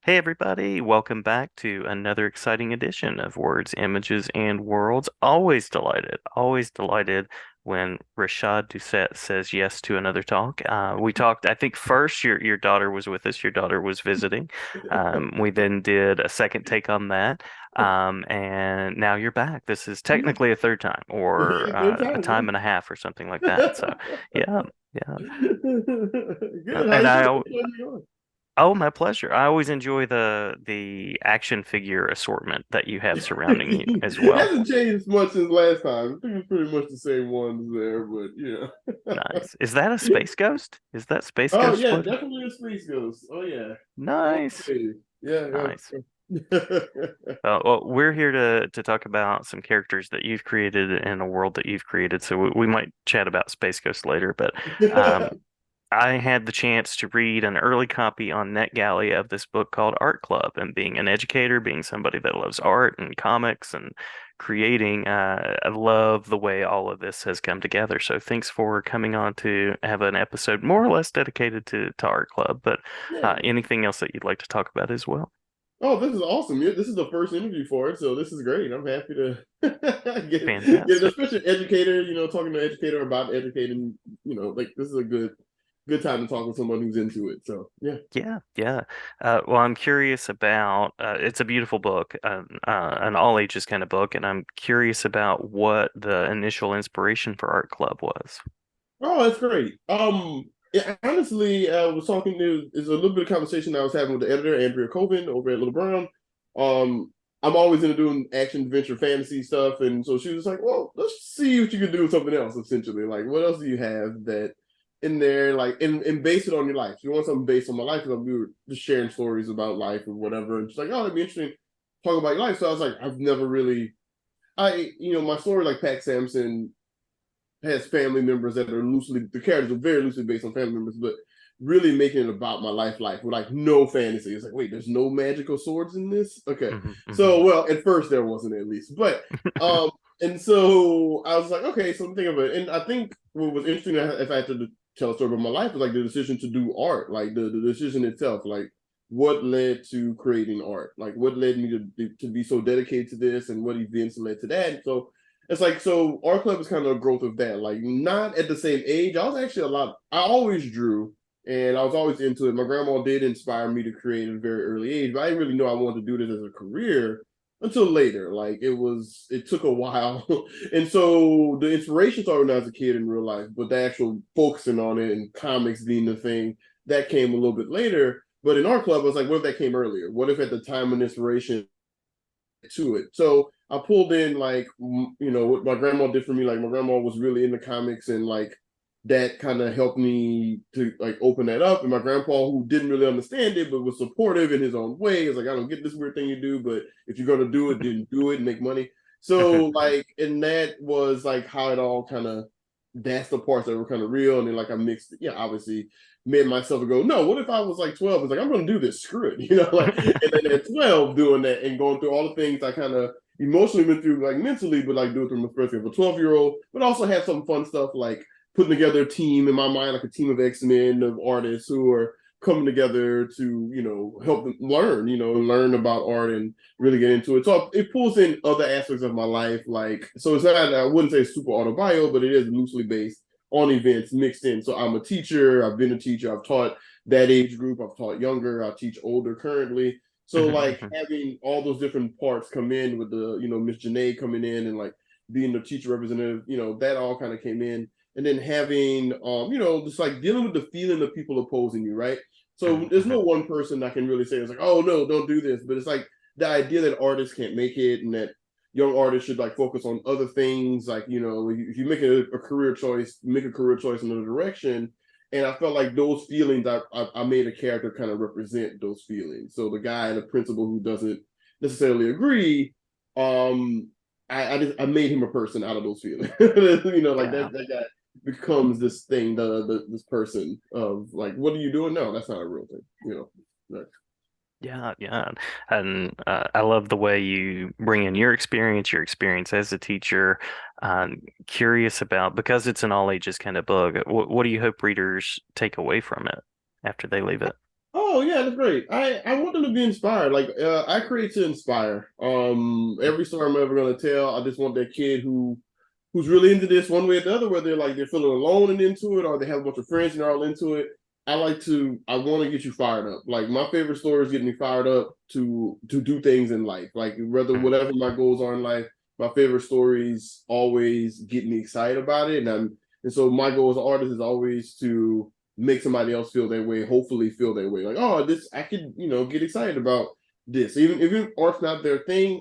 Hey everybody, welcome back to another exciting edition of Words, Images, and Worlds. Always delighted when Rashad Doucet says yes to another talk. We talked, I think first your daughter was with us, your daughter was visiting. We then did a second take on that, and now you're back. This is Yeah, technically a third time or third a time, time and a half or something like that. So yeah, yeah. Good. How And you I doing? How's it going? Oh, my pleasure. I always enjoy the action figure assortment that you have surrounding you as well. Hasn't changed much since last time. I think it's pretty much the same ones there, but yeah. Nice. Is that a Space Ghost? Is that Space Oh Ghost yeah, floating? definitely a space ghost. Oh yeah. Nice. Okay. Yeah, Nice. yeah. Well, we're here to talk about some characters that you've created and a world that you've created. So we might chat about Space Ghost later, but um, I had the chance to read an early copy on NetGalley of this book called Art Club, and being an educator, being somebody that loves art and comics and creating, I love the way all of this has come together. So thanks for coming on to have an episode more or less dedicated to Art Club, but Yeah. anything else that you'd like to talk about as well? Oh, this is awesome. Yeah, this is the first interview for it, so this is great. I'm happy to get Fantastic. especially educator, talking to an educator about educating, like this is a good time to talk with someone who's into it. So yeah. Yeah, yeah. Well, I'm curious about it's a beautiful book, an all ages kind of book, and I'm curious about what the initial inspiration for Art Club was. Oh, that's great. Yeah, honestly, was talking to is a little bit of conversation I was having with the editor Andrea Coben over at Little Brown. Um, I'm always into doing action, adventure, fantasy stuff, and so she was like, "Well, let's see what you can do with something else." Essentially, like, what else do you have that in there, like, and base it on your life? You want something based on my life because we were just sharing stories about life or whatever, and she's like, "Oh, that'd be interesting. Talk about your life." So I was like, "I've never really." My story like Pat Sampson has family members that are loosely the characters are very loosely based on family members, but really making it about my life with like no fantasy. It's like, wait, there's no magical swords in this? Okay. Hmm, hmm. So well, at first there wasn't at least. But um and so I was like, okay, so I'm thinking of it. And I think what was interesting if I had to tell a story about my life was like the decision to do art, like the decision itself, like what led to creating art, like what led me to be so dedicated to this and what events led to that. And so it's like so art club is kind of a growth of that. Like not at the same age. I was actually a lot. I always drew, and I was always into it. My grandma did inspire me to create at a very early age, but I didn't really know I wanted to do this as a career until later. Like it took a while, and so the inspiration started when I was a kid in real life, but the actual focusing on it and comics being the thing that came a little bit later. But in art club, I was like, what if that came earlier? What if at the time of inspiration to it. So I pulled in like what my grandma did for me. Like my grandma was really into comics and like that kind of helped me to like open that up. And my grandpa, who didn't really understand it but was supportive in his own way, is like, I don't get this weird thing you do, but if you're gonna do it, then do it and make money. So like, and that was like how it all kind of that's the parts that were kind of real. And then like I mixed, yeah, obviously made myself and go, no, what if I was like 12? It's like, I'm gonna do this, screw it, like and then at 12 doing that and going through all the things I kind of emotionally went through, like mentally, but like do it through my perspective of a 12-year-old, but also have some fun stuff like putting together a team in my mind, like a team of X-Men of artists who are coming together to, help them learn, learn about art and really get into it. So it pulls in other aspects of my life, like so it's not I wouldn't say super autobio, but it is loosely based on events mixed in. So I'm a teacher, I've been a teacher, I've taught that age group, I've taught younger, I teach older currently. So like having all those different parts come in with the, Miss Janae coming in and like being the teacher representative, that all kind of came in. And then having just like dealing with the feeling of people opposing you, right? So there's no one person that can really say it's like, oh no, don't do this. But it's like the idea that artists can't make it and that young artists should like focus on other things. Like, if you make a career choice, make a career choice in another direction. And I felt like those feelings, I made a character kind of represent those feelings. So the guy, the principal who doesn't necessarily agree, um, I made him a person out of those feelings. Like Yeah. that guy becomes this thing, this person of like, what are you doing? No, that's not a real thing. Like, Yeah, yeah. And I love the way you bring in your experience as a teacher. Curious about, because it's an all ages kind of book, what do you hope readers take away from it after they leave it? Oh yeah, that's great. I want them to be inspired. Like I create to inspire. Every story I'm ever gonna tell, I just want that kid who's really into this one way or the other, whether they're feeling alone and into it, or they have a bunch of friends and they're all into it. I want to get you fired up. Like my favorite stories get me fired up to do things in life. Like whether Mhm. whatever my goals are in life, my favorite stories always get me excited about it. And so my goal as an artist is always to make somebody else feel that way, hopefully feel that way. Like, oh, this I could, get excited about this. Even if art's not their thing,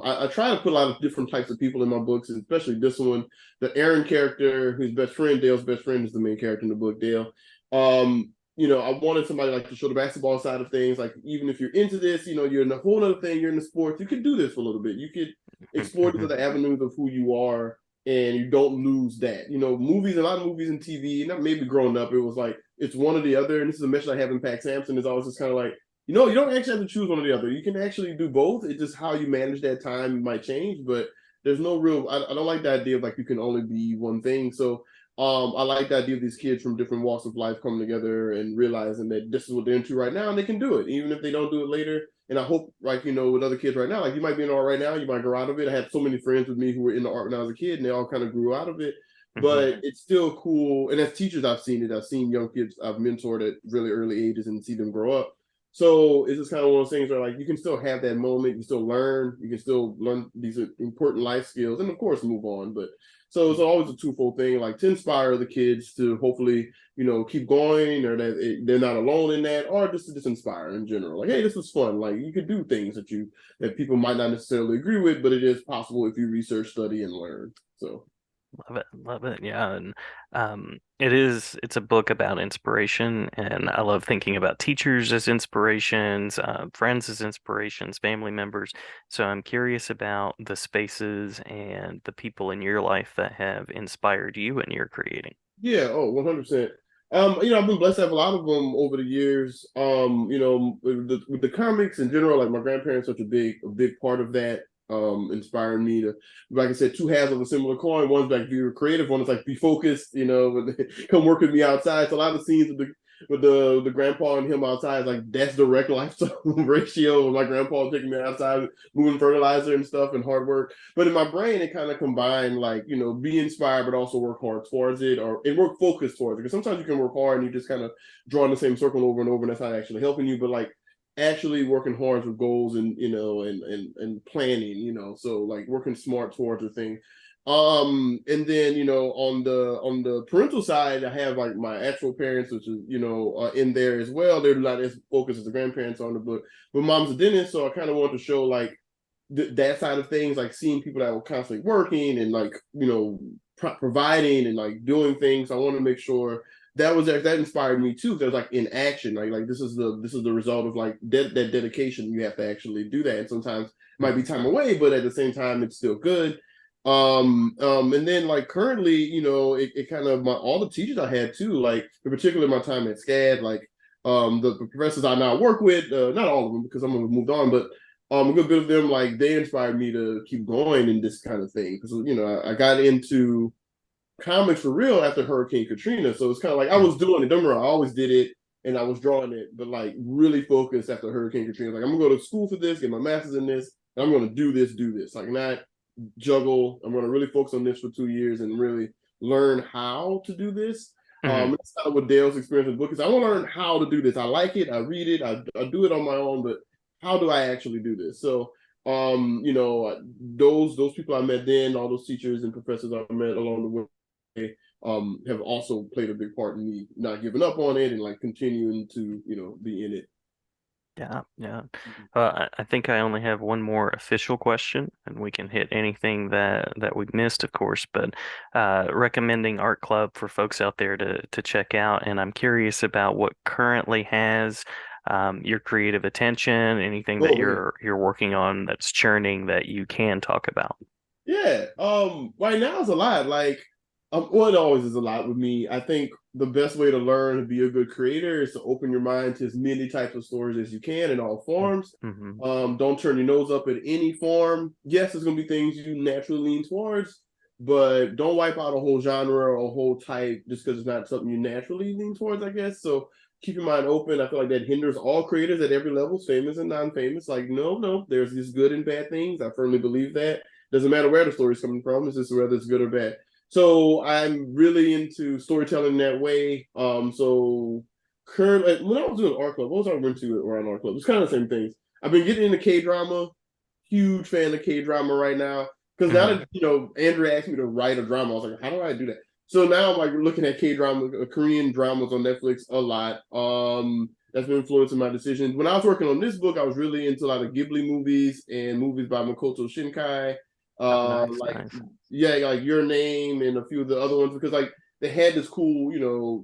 I try to put a lot of different types of people in my books, and especially this one. The Aaron character, whose best friend, Dale's best friend, is the main character in the book, Dale. I wanted somebody like to show the basketball side of things. Like, even if you're into this, you're in a whole other thing, you're in the sports, you could do this for a little bit. You could explore these Mhm. other avenues of who you are, and you don't lose that. Movies, a lot of movies and TV, and maybe growing up, it was like it's one or the other. And this is a message I have in Pack Sampson, is always just kind of like, you don't actually have to choose one or the other. You can actually do both. It's just how you manage that time might change, but there's no real. I don't like the idea of like you can only be one thing. So I like the idea of these kids from different walks of life coming together and realizing that this is what they're into right now, and they can do it, even if they don't do it later. And I hope, like, with other kids right now, like you might be in art right now, you might grow out of it. I had so many friends with me who were in the art when I was a kid, and they all kind of grew out of it. Mhm. But it's still cool. And as teachers, I've seen it. I've seen young kids I've mentored at really early ages and see them grow up. So it's just kind of one of those things where like you can still have that moment, you still learn, you can still learn these important life skills, and of course move on. But so it's always a twofold thing, like to inspire the kids to hopefully keep going, or that they're not alone in that, or just to just inspire in general. Like, hey, this was fun. Like you could do things that people might not necessarily agree with, but it is possible if you research, study, and learn. So Love it, love it. Yeah, and it's a book about inspiration, and I love thinking about teachers as inspirations, friends as inspirations, family members. So I'm curious about the spaces and the people in your life that have inspired you in your creating. yeah, 100%. I've been blessed to have a lot of them over the years. With the comics in general, like my grandparents, such a big part of that. Inspired me to, like I said, two halves of a similar coin. One's like be creative, one is like be focused. Come work with me outside. So a lot of scenes with the grandpa and him outside, like that's direct lifestyle ratio of my grandpa taking me outside, moving fertilizer and stuff, and hard work. But in my brain, it kind of combined like, be inspired, but also work hard towards it, and work focused towards it. Because sometimes you can work hard and you just kind of draw in the same circle over and over, and that's not actually helping you. But like actually working hard with goals and and planning, so like working smart towards the thing. And then on the parental side, I have like my actual parents, which is in there as well. They're not as focused as the grandparents on the book, but mom's a dentist, so I kind of want to show like that side of things, like seeing people that were constantly working and like providing and like doing things. I want to make sure that inspired me too. There's like in action, like this is the result of like that dedication. You have to actually do that, and sometimes it might be Mhm. time away, but at the same time, it's still good. And then like currently, it kind of all the teachers I had too, like in particular my time at SCAD, like the professors I now work with, not all of them because some of them moved on, but a good bit of them, like they inspired me to keep going in this kind of thing because I got into comics for real after Hurricane Katrina, so it's kind of like I Mhm. was doing it. Don't get me wrong, I always did it and I was drawing it, but like really focused after Hurricane Katrina. Like I'm gonna go to school for this, get my master's in this, and I'm gonna do this, like not juggle. I'm gonna really focus on this for 2 years and really learn how to do this. Mhm. That's kind of what Dale's experience with the book is. I want to learn how to do this. I like it. I read it. I do it on my own, but how do I actually do this? So, those people I met then, all those teachers and professors I met along the way, have also played a big part in me not giving up on it and like continuing to, be in it. Yeah, yeah. I think I only have one more official question, and we can hit anything that we've missed, of course. But recommending art club for folks out there to check out, and I'm curious about what currently has your creative attention, anything that Oh man. you're working on that's churning that you can talk about. Yeah. Right now it's a lot. Like, well, it always is a lot with me. I think the best way to learn to be a good creator is to open your mind to as many types of stories as you can in all forms. Mm-hmm. Don't turn your nose up at any form. Yes, there's gonna be things you naturally lean towards, but don't wipe out a whole genre or a whole type just because it's not something you naturally lean towards, I guess. So keep your mind open. I feel like that hinders all creators at every level, famous and non-famous. Like, no, there's these good and bad things. I firmly believe that. Doesn't matter where the story's coming from, it's just whether it's good or bad. So I'm really into storytelling in that way. So currently, when I was doing art club, what was I into around art club? It's kind of the same things. I've been getting into K drama. Huge fan of K drama right now. Because now Hmm. that Andrew asked me to write a drama, I was like, how do I do that? So now I'm like looking at K drama, Korean dramas on Netflix a lot. That's been influencing my decisions. When I was working on this book, I was really into a lot of Ghibli movies and movies by Makoto Shinkai. Oh, nice, Like nice. yeah, like Your Name and a few of the other ones because like they had this cool,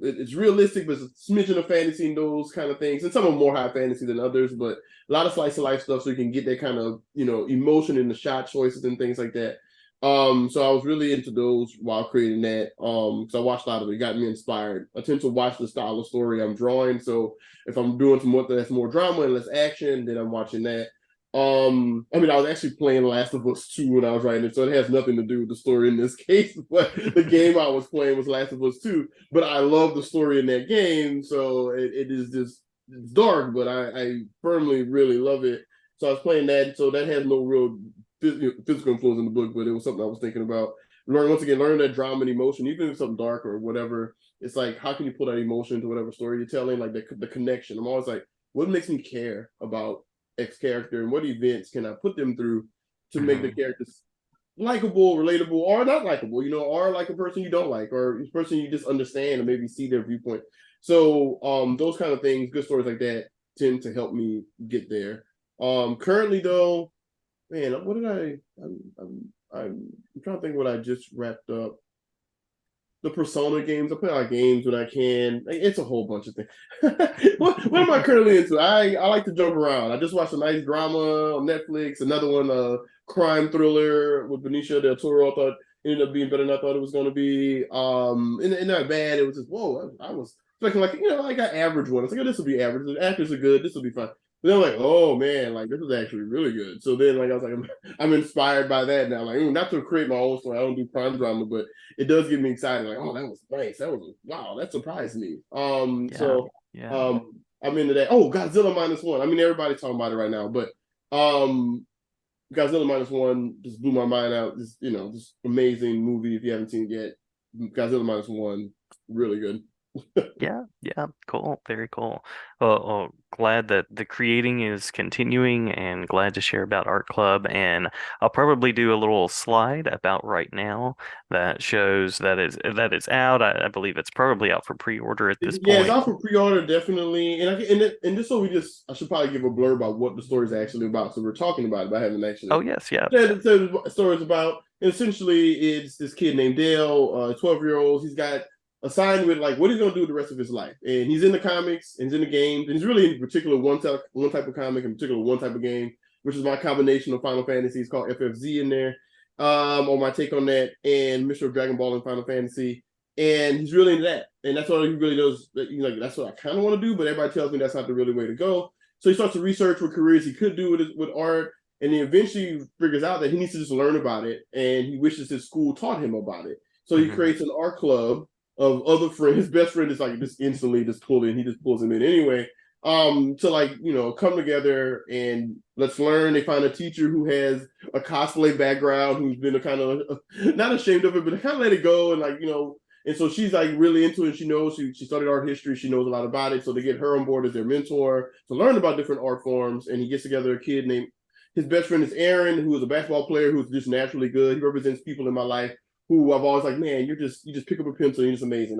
it's realistic, but it's a smidgen of fantasy and those kind of things. And some are more high fantasy than others, but a lot of slice of life stuff so you can get that kind of, emotion in the shot choices and things like that. So I was really into those while creating that. So I watched a lot of it. It got me inspired. I tend to watch the style of story I'm drawing. So if I'm doing some more that's more drama and less action, then I'm watching that. I mean, I was actually playing Last of Us 2 when I was writing it, so it has nothing to do with the story in this case. But the game I was playing was Last of Us 2. But I love the story in that game, so it is just it's dark, but I firmly really love it. So I was playing that, so that has no real physical influence in the book, but it was something I was thinking about. Learn that drama and emotion, even if it's something dark or whatever. It's like how can you put that emotion into whatever story you're telling? Like the connection. I'm always like, what makes me care about X character and what events can I put them through to make the Hmm. characters likable, relatable, or not likable, or like a person you don't like, or a person you just understand and maybe see their viewpoint. So those kind of things, good stories like that tend to help me get there. Currently though, man, what did I'm trying to think what I just wrapped up. The Persona games. I play a lot of games when I can. It's a whole bunch of things. what am I currently into? I like to jump around. I just watched a nice drama on Netflix. Another one, crime thriller with Benicio del Toro. I thought ended up being better than I thought it was going to be. And not bad. It was just whoa. I was expecting like like an average one. It's like oh, this will be average. The actors are good. This will be fun. But then I'm like, oh man, like this is actually really good. So then like I was like, I'm inspired by that now. Like not to create my own story. I don't do crime drama, but it does get me excited. Like, oh, that was nice. That was wow. That surprised me. Yeah, So yeah. I'm into that. Oh, Godzilla minus one. I mean, everybody's talking about it right now, but um, Godzilla minus one just blew my mind out. This amazing movie. If you haven't seen it yet, Godzilla minus one, really good. Yeah, yeah, cool, very cool. Glad that the creating is continuing and glad to share about Art Club. And I'll probably do a little slide about right now that shows that it's out. I believe it's probably out for pre-order at this Yeah, it's point. out for pre-order definitely, and just so I should probably give a blurb about what the story is actually about. So we're talking about it, but I haven't actually Oh, yes, yeah. said what the story is about. And essentially, it's this kid named Dale, 12-year-old. He's got assigned with like what he's gonna do the rest of his life, and he's in the comics and he's in the games, and he's really in particular one type of comic, in particular one type of game, which is my combination of Final Fantasy. It's called FFZ in there, or my take on that, and Mr. Dragon Ball and Final Fantasy and he's really into that. And that's what he really does. He's like, that's what I kind of want to do, but everybody tells me that's not the really way to go. So he starts to research what careers he could do with art, and he eventually figures out that he needs to just learn about it, and he wishes his school taught him about it. So he Hmm. creates an art club of other friends. His best friend is like just instantly just pulled in. He just pulls him in anyway. To like come together and let's learn. They find a teacher who has a cosplay background, who's been a kind of not ashamed of it, but kind of let it go and like and so she's like really into it. She knows she studied art history. She knows a lot about it. So they get her on board as their mentor to learn about different art forms. And he gets together a kid named his best friend is Aaron, who is a basketball player who's just naturally good. He represents people in my life who I've always like, man, you just pick up a pencil and you're just amazing.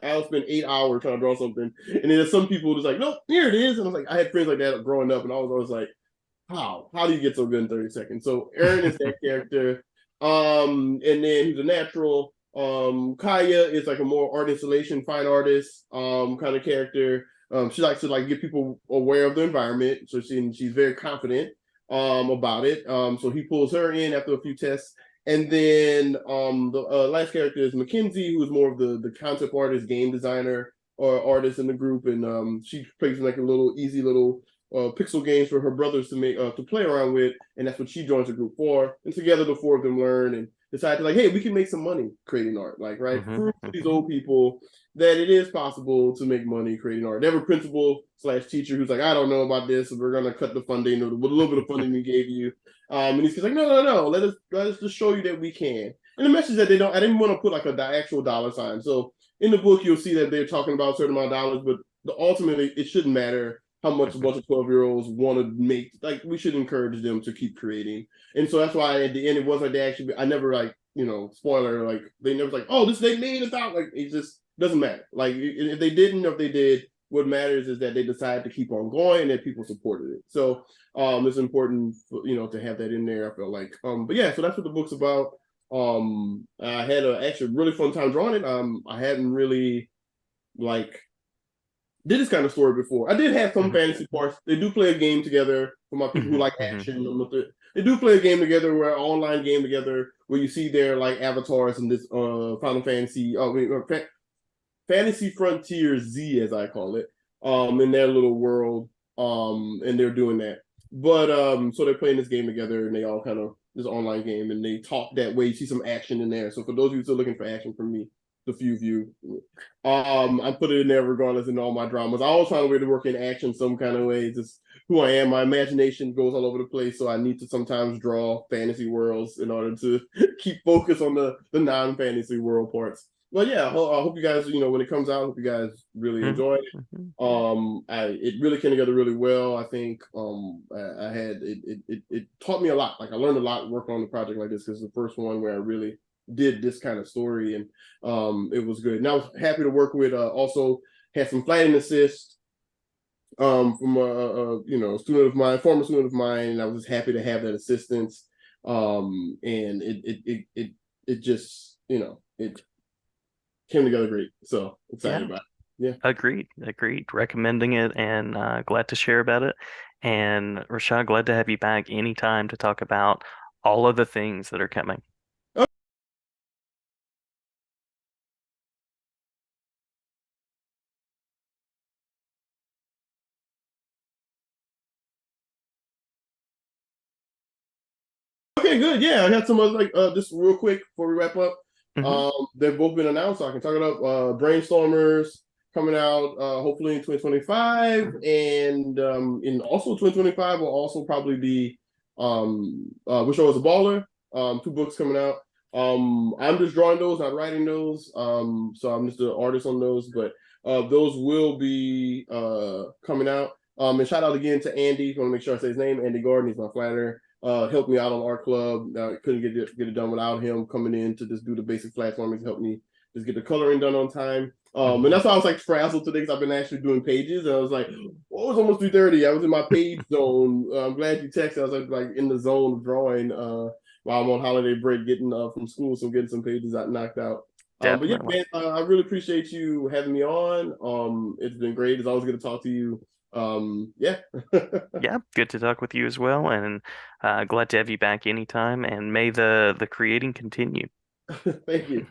I'll spend 8 hours trying to draw something, and then there's some people just like, nope, here it is. And I was like, I had friends like that growing up, and I was always like, how do you get so good in 30 seconds? So Aaron is that character. And then he's a natural. Kaya is like a more art installation, fine artist, kind of character. She likes to like get people aware of the environment. So she's very confident about it. So he pulls her in after a few tests. And then the last character is Mackenzie, who is more of the concept artist, game designer, or artist in the group, and she plays like a little easy little pixel games for her brothers to make to play around with, and that's what she joins the group for. And together, the four of them learn and decided to like, hey, we can make some money creating art, like right, Hmm. prove to these Hmm. old people that it is possible to make money creating art. They have a principal slash teacher who's like, I don't know about this, so we're gonna cut the funding with a little bit of funding we gave you. And he's like, no, let us just show you that we can. And the message that they don't, I didn't want to put like a actual dollar sign. So in the book, you'll see that they're talking about a certain amount of dollars, but ultimately, it shouldn't matter how much a Hmm. bunch of 12-year-olds want to make. Like, we should encourage them to keep creating. And so that's why at the end, it wasn't like they actually, I never like, spoiler, like, they never like, oh, they made it out. Like, it just doesn't matter. Like, if they didn't, or if they did, what matters is that they decided to keep on going and that people supported it. So it's important, to have that in there. I feel like, but yeah, so that's what the book's about. I had actually really fun time drawing it. I hadn't really like did this kind of story before. I did have some Hmm. fantasy parts. They do play a game together for my people who Hmm. like Hmm. action. They do play a game together, where an online game together, where you see their like avatars in this Final Fantasy, Fantasy Frontier Z, as I call it, in their little world, and they're doing that. But so they're playing this game together, and they all kind of this online game, and they talk that way. You see some action in there. So for those of you still looking for action from me, the few of you, I put it in there regardless in all my dramas. I always find a way to work in action some kind of way. It's just who I am. My imagination goes all over the place, so I need to sometimes draw fantasy worlds in order to keep focus on the non fantasy world parts. But yeah, I hope you guys, when it comes out, I hope you guys really Hmm. enjoy it. Hmm. It really came together really well. I think I had it taught me a lot. Like, I learned a lot working on the project like this, because it's the first one where I really did this kind of story, and it was good. And I was happy to work with. Also had some flight assist from student of mine, former student of mine, and I was just happy to have that assistance. And it just it came together great. So excited Yeah, about it. Yeah. agreed. Agreed. Recommending it and glad to share about it. And Rashad, glad to have you back anytime to talk about all of the things that are coming. Okay, good. Yeah, I got some other like just real quick before we wrap up. Hmm. They've both been announced, so I can talk it up. Brainstormers coming out hopefully in 2025, and in also 2025 will also probably be Wish I Was a Baller. Two books coming out. I'm just drawing those, not writing those. So I'm just an artist on those, but those will be coming out. And shout out again to Andy. I want to make sure I say his name. Andy Gordon. He's my flatter. Helped me out on art club. Couldn't get it done without him coming in to just do the basic platforming, help me just get the coloring done on time. And Hmm. that's why I was like frazzled today, because I've been actually doing pages, and I was like, oh, it was almost 3:30. I was in my page zone. I'm glad you texted. I was like in the zone of drawing while I'm on holiday break, getting from school, so getting some pages knocked out. But yeah, Definitely. man, I really appreciate you having me on. It's been great. It's always good to talk to you. Yeah. Yeah, good to talk with you as well, and glad to have you back anytime. And may the creating continue. Thank you.